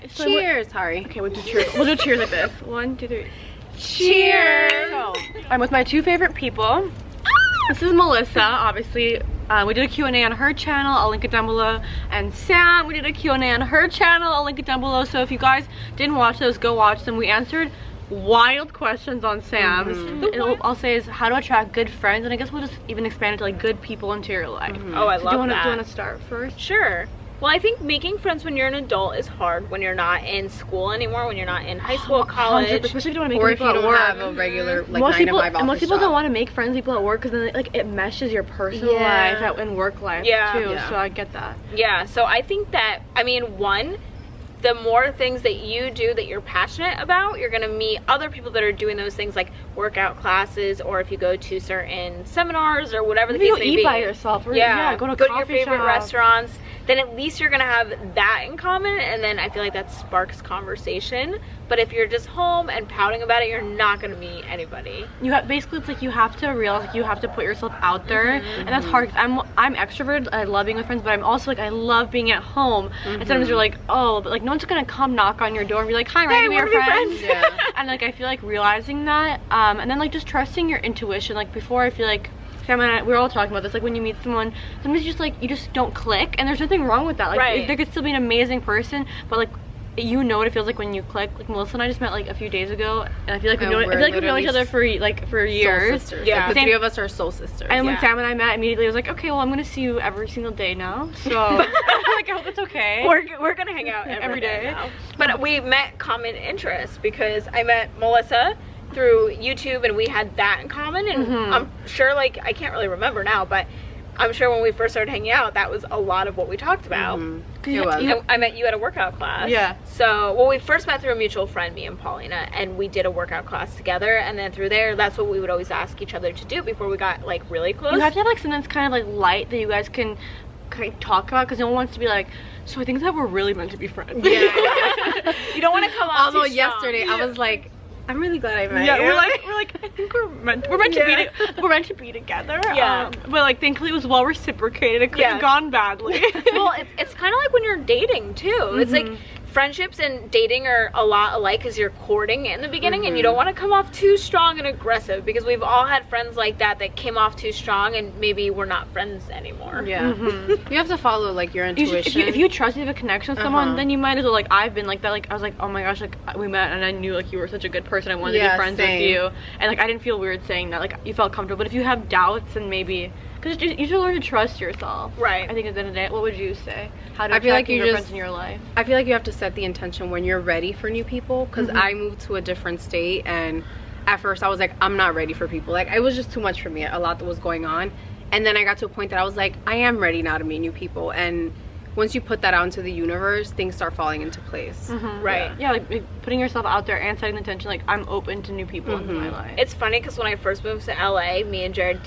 So cheers. Sorry. Okay, we'll do cheers. We'll do cheers like this. 1, 2, 3. Cheers. So, I'm with my two favorite people. This is Melissa, obviously. We did a Q&A on her channel, I'll link it down below. And Sam, we did a Q&A on her channel, I'll link it down below. So if you guys didn't watch those, go watch them. We answered wild questions on Sam's. I'll say is how to attract good friends, and I guess we'll just even expand it to like good people into your life. Oh, I love that. Do you want to start first? Sure. Well, I think making friends when you're an adult is hard when you're not in school anymore, when you're not in high school, college. Especially if you don't want to make Or if you people at don't work. have a regular like Most 9 people, to 5 office most people job. don't want to make friends with people at work because then like it meshes your personal life and work life too. Yeah. So I get that. Yeah, so I think that, I mean, one, the more things that you do that you're passionate about, you're gonna meet other people that are doing those things, like workout classes, or if you go to certain seminars or whatever the Maybe case you may eat be. by yourself. Or, go to a your coffee favorite shop. restaurants. Then at least you're gonna have that in common, and then I feel like that sparks conversation. But if you're just home and pouting about it, you're not gonna meet anybody. You have basically, it's like you have to realize like you have to put yourself out there, and that's hard. I'm extroverted. I love being with friends, but I'm also like I love being at home. And sometimes you're like, oh, but like no one's gonna come knock on your door and be like, hi, ready to be your friends? Yeah. And like I feel like realizing that, and then like just trusting your intuition. Like before, I feel like Sam and I, we were all talking about this. Like when you meet someone, sometimes you just don't click, and there's nothing wrong with that. Like there could still be an amazing person, but like you know what it feels like when you click. Like Melissa and I just met like a few days ago, and I feel like we've known each other for years. Sisters. Yeah. Like, the 3 of us are soul sisters. And when Sam and I met, immediately I was like, okay, well I'm gonna see you every single day now. So like I hope it's okay. We're gonna hang out every day now. But we met common interests because I met Melissa through YouTube, and we had that in common, and I'm sure, like, I can't really remember now, but I'm sure when we first started hanging out, that was a lot of what we talked about. I met you at a workout class. Yeah. So, well, we first met through a mutual friend, me and Paulina, and we did a workout class together, and then through there, that's what we would always ask each other to do before we got, like, really close. You have to have, like, something that's kind of, like, light that you guys can kind of talk about, because no one wants to be like, so I think that we're really meant to be friends. Yeah. You don't want to come off Although too strong. yesterday I was like, I'm really glad I met you. We're like I think we're meant to be together. Yeah. But like thankfully it was well reciprocated. It could have gone badly. Well, it's kind of like when you're dating too. It's like friendships and dating are a lot alike because you're courting in the beginning, and you don't want to come off too strong and aggressive, because we've all had friends like that came off too strong, and maybe we're not friends anymore. Yeah. You have to follow like your intuition. If you trust you have a connection with someone, then you might as well, like I've been like that. Like I was like, oh my gosh, like we met and I knew like you were such a good person. I wanted to be friends with you, and like I didn't feel weird saying that. Like you felt comfortable. But if you have doubts, and maybe because you should learn to trust yourself. Right. I think at the end of the day, what would you say? How to I feel like your friends in your life? I feel like you have to set the intention when you're ready for new people, because I moved to a different state, and at first I was like, I'm not ready for people. Like it was just too much for me, a lot that was going on. And then I got to a point that I was like, I am ready now to meet new people. And once you put that out into the universe, things start falling into place. Right. Yeah, like putting yourself out there and setting the intention, like I'm open to new people in my life. It's funny because when I first moved to LA, me and Jared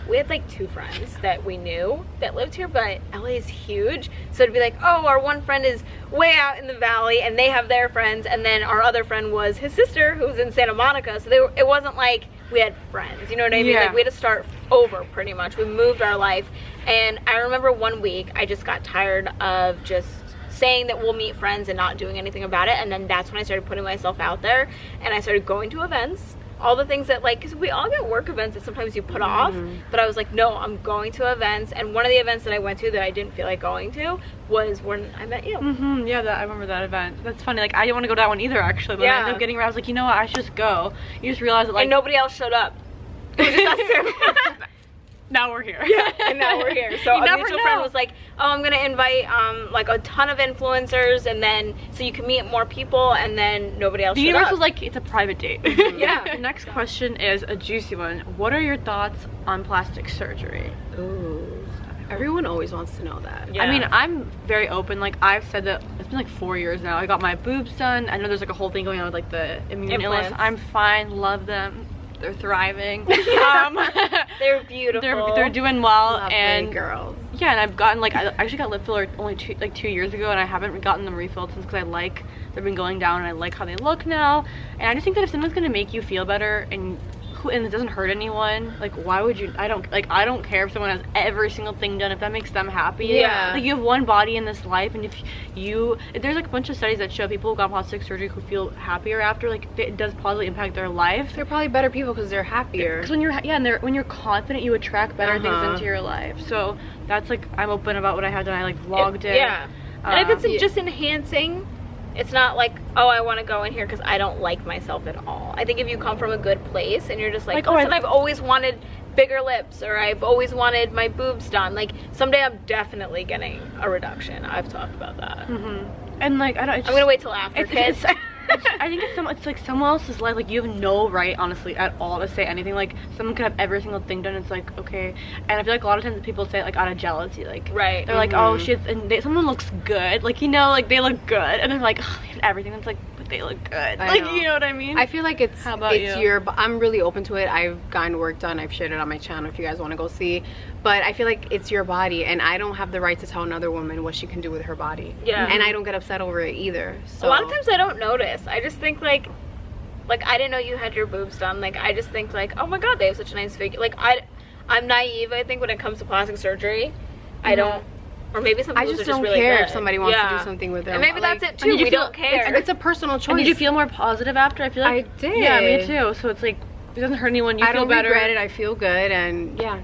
we had like 2 friends that we knew that lived here, but LA is huge. So it'd be like, oh, our one friend is way out in the valley and they have their friends, and then our other friend was his sister who was in Santa Monica. So it wasn't like we had friends, you know what I mean? Yeah. Like we had to start over pretty much. We moved our life, and I remember one week I just got tired of just saying that we'll meet friends and not doing anything about it, and then that's when I started putting myself out there, and I started going to events, all the things that, like, because we all get work events that sometimes you put off, but I was like, no, I'm going to events. And one of the events that I went to that I didn't feel like going to was when I met you. Yeah, I remember that event. That's funny. Like I didn't want to go to that one either, actually, but I ended up getting around. I was like, you know what, I should just go. You just realize that, like, and nobody else showed up. It was just us 2. Now we're here. Yeah, and now we're here. So a mutual friend was like, oh, I'm gonna invite like a ton of influencers, and then so you can meet more people, and then nobody else The showed universe up. was like, it's a private date. Yeah. The next question is a juicy one. What are your thoughts on plastic surgery? Ooh. Everyone always wants to know that. Yeah. I mean, I'm very open. Like I've said that it's been like 4 years now. I got my boobs done. I know there's like a whole thing going on with like the immune illness. I'm fine. Love them. They're thriving. They're beautiful. They're doing well. Lovely and girls. Yeah, and I've gotten like, I actually got lip filler only 2 years ago, and I haven't gotten them refilled since, because I like they've been going down and I like how they look now. And I just think that if someone's gonna make you feel better and and it doesn't hurt anyone, like why would you? I don't care if someone has every single thing done if that makes them happy. Yeah. Like you have one body in this life, and if there's like a bunch of studies that show people who got plastic surgery who feel happier after, like it does positively impact their life. They're probably better people because they're happier. Because when you're confident, you attract better things into your life. So that's like, I'm open about what I have done. I like vlogged it. Yeah. And if it's just enhancing, it's not like, oh, I want to go in here because I don't like myself at all. I think if you come from a good place and you're just like, listen, I've always wanted bigger lips, or I've always wanted my boobs done, like someday I'm definitely getting a reduction. I've talked about that. And like, I'm gonna wait till after kids. I think it's like someone else's life. Like you have no right, honestly, at all to say anything. Like someone could have every single thing done. It's like, okay. And I feel like a lot of times people say it like out of jealousy. Like they're like, oh, someone looks good. Like, you know, like they look good, and they're like, oh, they have everything. It's like, but they look good. Like, you know what I mean? I feel like it's I'm really open to it. I've gotten work done. I've shared it on my channel if you guys want to go see. But I feel like it's your body, and I don't have the right to tell another woman what she can do with her body. Yeah. And I don't get upset over it either. So a lot of times I don't notice. I just think like I didn't know you had your boobs done. Like I just think like, oh my god, they have such a nice figure. Like I'm naive, I think, when it comes to plastic surgery. I don't, or maybe some people just don't really care if somebody wants to do something with it. And maybe that's it too. We don't care. It's a personal choice. And did you feel more positive after? I feel like I did. Yeah, me too. So it's like, it doesn't hurt anyone. You feel better. I don't regret it. I feel good, and yeah,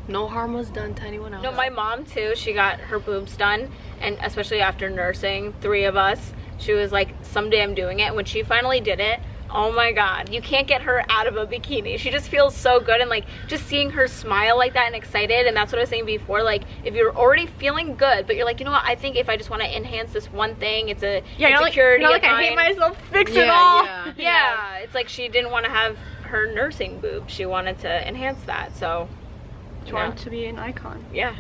no harm was done to anyone else. No, my mom too, she got her boobs done, and especially after nursing 3 of us, she was like, someday I'm doing it. When she finally did it, oh my god, you can't get her out of a bikini. She just feels so good, and like just seeing her smile like that and excited. And that's what I was saying before, like if you're already feeling good but you're like, you know what, I think if I just want to enhance this one thing, it's a insecurity like I hate myself, fix it all. Yeah, it's like she didn't want to have her nursing boobs, she wanted to enhance that. So she wanted to be an icon. Yeah.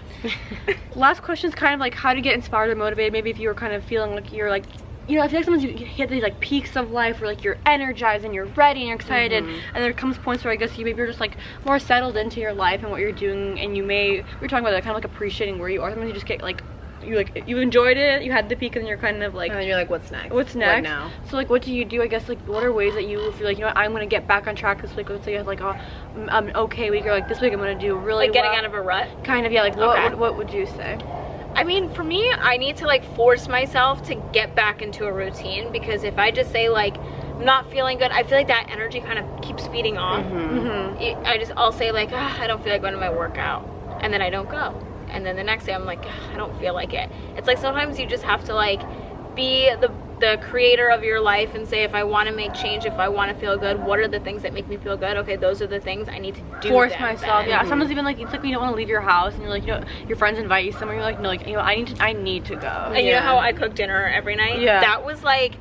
Last question is kind of like how to get inspired or motivated. Maybe if you were kind of feeling like you're like, you know, I feel like sometimes you hit these like peaks of life where like you're energized and you're ready and you're excited, and there comes points where I guess maybe you're just like more settled into your life and what you're doing, and we're talking about that, kind of like appreciating where you are. Sometimes you just get like, you enjoyed it, you had the peak, and you're kind of like, and then you're like, what's next? What's next? What now? So like, what do you do? I guess like, what are ways that you feel like, you know what, I'm gonna get back on track this week? Let's say you have like an okay week, or like this week I'm gonna do really like getting out of a rut. Kind of, yeah. Like what would you say? I mean, for me, I need to like force myself to get back into a routine, because if I just say like, I'm not feeling good, I feel like that energy kind of keeps feeding off. I'll say like, I don't feel like going to my workout, and then I don't go. And then the next day I'm like, I don't feel like it. It's like sometimes you just have to like be the creator of your life and say, if I want to make change, if I want to feel good, what are the things that make me feel good? Okay, those are the things I need to do. Force myself. Yeah. Sometimes even like, it's like when you don't want to leave your house and you're like, you know, your friends invite you somewhere, you're like, no, like, you know, I need to go. And you know how I cook dinner every night? Yeah. That was like,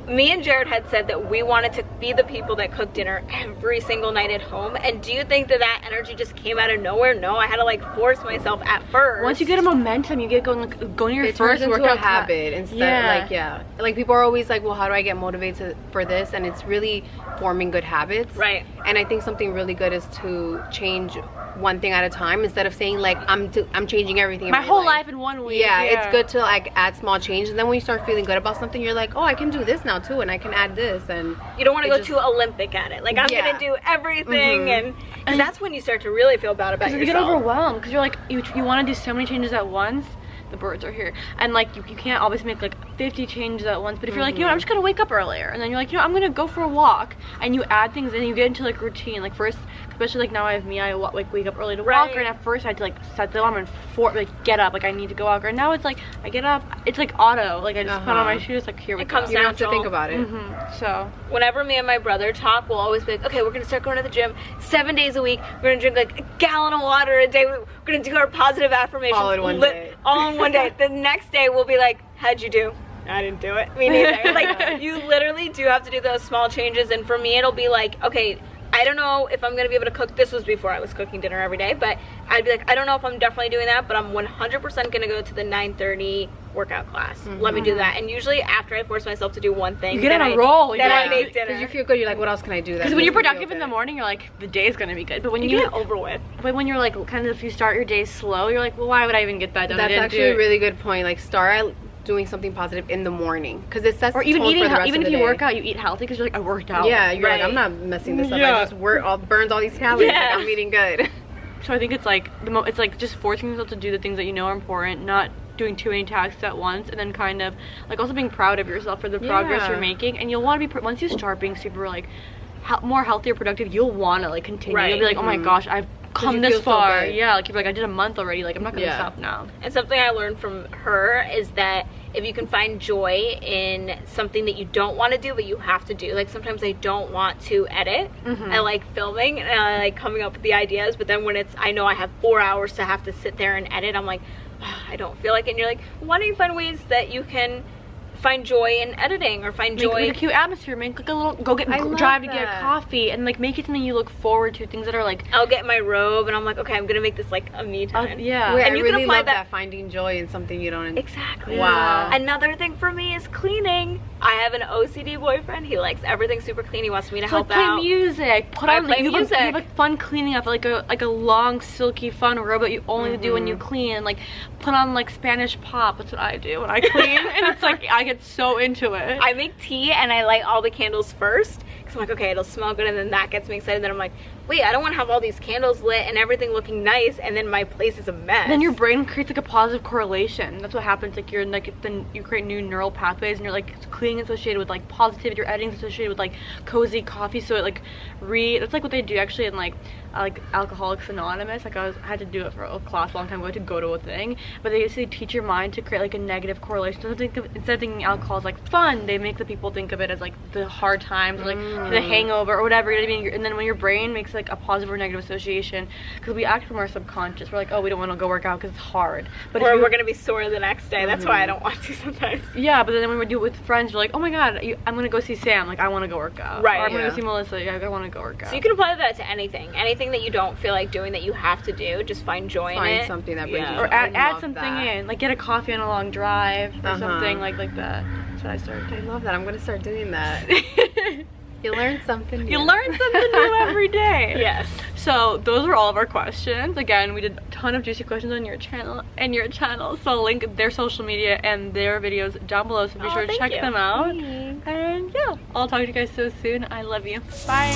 me and Jared had said that we wanted to be the people that cook dinner every single night at home. And do you think that energy just came out of nowhere? No, I had to like force myself at first. Once you get a momentum, you get going to your first workout habit instead. Like people are always like, well, how do I get motivated for this? And it's really forming good habits. Right. And I think something really good is to change one thing at a time, instead of saying like, I'm changing everything in my whole life in 1 week. Yeah, it's good to like add small changes, and then when you start feeling good about something, you're like, oh, I can do this now too, and I can add this. And you don't want to go too Olympic at it, like I'm gonna do everything, and that's when you start to really feel bad about yourself. You get overwhelmed because you're like, you want to do so many changes at once. The birds are here, and like you can't always make like 50 changes at once, but if you're like, you know what, I'm just gonna wake up earlier, and then you're like, you know, I'm gonna go for a walk, and you add things and you get into like routine. Like first, especially like now I like wake up early to walk, and at first I had to like set the alarm and get up, like I need to go walk, and now it's like I get up, it's like auto, like I just put on my shoes, like here we go. You don't have to think about it. So whenever me and my brother talk, we'll always be like, okay, we're gonna start going to the gym 7 days a week, we're gonna drink like a gallon of water a day, we're gonna do our positive affirmations all in one day. All in one day. The next day we'll be like, how'd you do? I didn't do it. Me neither. Like you literally do have to do those small changes, and for me it'll be like, okay, I don't know if I'm gonna be able to cook. This was before I was cooking dinner every day, but I'd be like, I don't know if I'm definitely doing that, but I'm 100% gonna go to the 9:30 workout class. Let me do that. And usually after I force myself to do one thing, you get on a roll. Then I make dinner. Because you feel good. You're like, what else can I do? Because when you're productive in the morning, you're like, the day's gonna be good. But when you get over with. But when you're like, kind of, if you start your day slow, you're like, well, why would I even get that done? That's actually a really good point. Like start doing something positive in the morning, because it sets or even the tone eating for the rest even of if the you day. work out, you eat healthy because you're like, I worked out. Yeah, you're Right. like, I'm not messing this up. Yeah. I just burns all these calories. Yeah. Like, I'm eating good. So I think it's like it's like just forcing yourself to do the things that you know are important, not doing too many tasks at once, and then kind of like also being proud of yourself for the progress Yeah. you're making. And you'll want to be once you start being super like more healthy or productive, you'll want to like continue. Right. You'll be like, oh my gosh, I've come you this feel so far. good. Yeah, like you're like, I did a month already. Like I'm not gonna Yeah. stop now. And something I learned from her is that if you can find joy in something that you don't want to do but you have to do, like sometimes I don't want to edit. I like filming and I like coming up with the ideas, but then when I know I have 4 hours to have to sit there and edit, I'm like, oh, I don't feel like it. And you're like, why don't you find ways that you can find joy in editing, or find joy Make a cute atmosphere, make like a little drive to get coffee, and like make it something you look forward to, things that are like I'll get my robe and I'm like, okay, I'm gonna make this like a me time. yeah. Wait, And I you can really apply love that- that finding joy in something you don't. Exactly. Wow. Another thing for me is cleaning. I have an OCD boyfriend. He likes everything super clean. He wants me to So help like, play out. music, put I on play like, you music. have a fun cleaning up, like a long silky fun robe that you only do when you clean. Like put on like Spanish pop. That's what I do when I clean, and it's like I get so into it. I make tea and I light all the candles first because I'm like, okay, it'll smell good, and then that gets me excited. Then I'm like, wait, I don't want to have all these candles lit and everything looking nice, and then my place is a mess. Then your brain creates like a positive correlation. That's what happens. Like you're in, like then you create new neural pathways, and you're like cleaning associated with like positivity. Your editing associated with like cozy coffee. So it like that's like what they do actually in like Alcoholics Anonymous. Like I had to do it for a class a long time ago to go to a thing, but they basically teach your mind to create like a negative correlation. So instead of thinking alcohol is like fun, they make the people think of it as like the hard times, or like the hangover or whatever. You know what I mean? And then when your brain makes like a positive or negative association, because we act from our subconscious, we're like, oh, we don't want to go work out because it's hard. But or if we're gonna be sore the next day. That's why I don't want to sometimes. yeah, but then when we do it with friends, you're like, oh my god, I'm gonna go see Sam. Like I want to go work out. Right, Or I'm gonna yeah. go see Melissa. Yeah, I want to go work out. So you can apply that to anything that you don't feel like doing that you have to do. Just find joy in Find it. something that brings Yeah. you or joy. I add love something that. in, like get a coffee on a long drive or something like that. That's what I started I doing. love that. I'm gonna start doing that. You learn something new. You learn something new every day. Yes. So those were all of our questions. Again, we did a ton of juicy questions on your channel So I'll link their social media and their videos down below. So be sure to thank check you. them out. Thanks. And yeah, I'll talk to you guys so soon. I love you. Bye.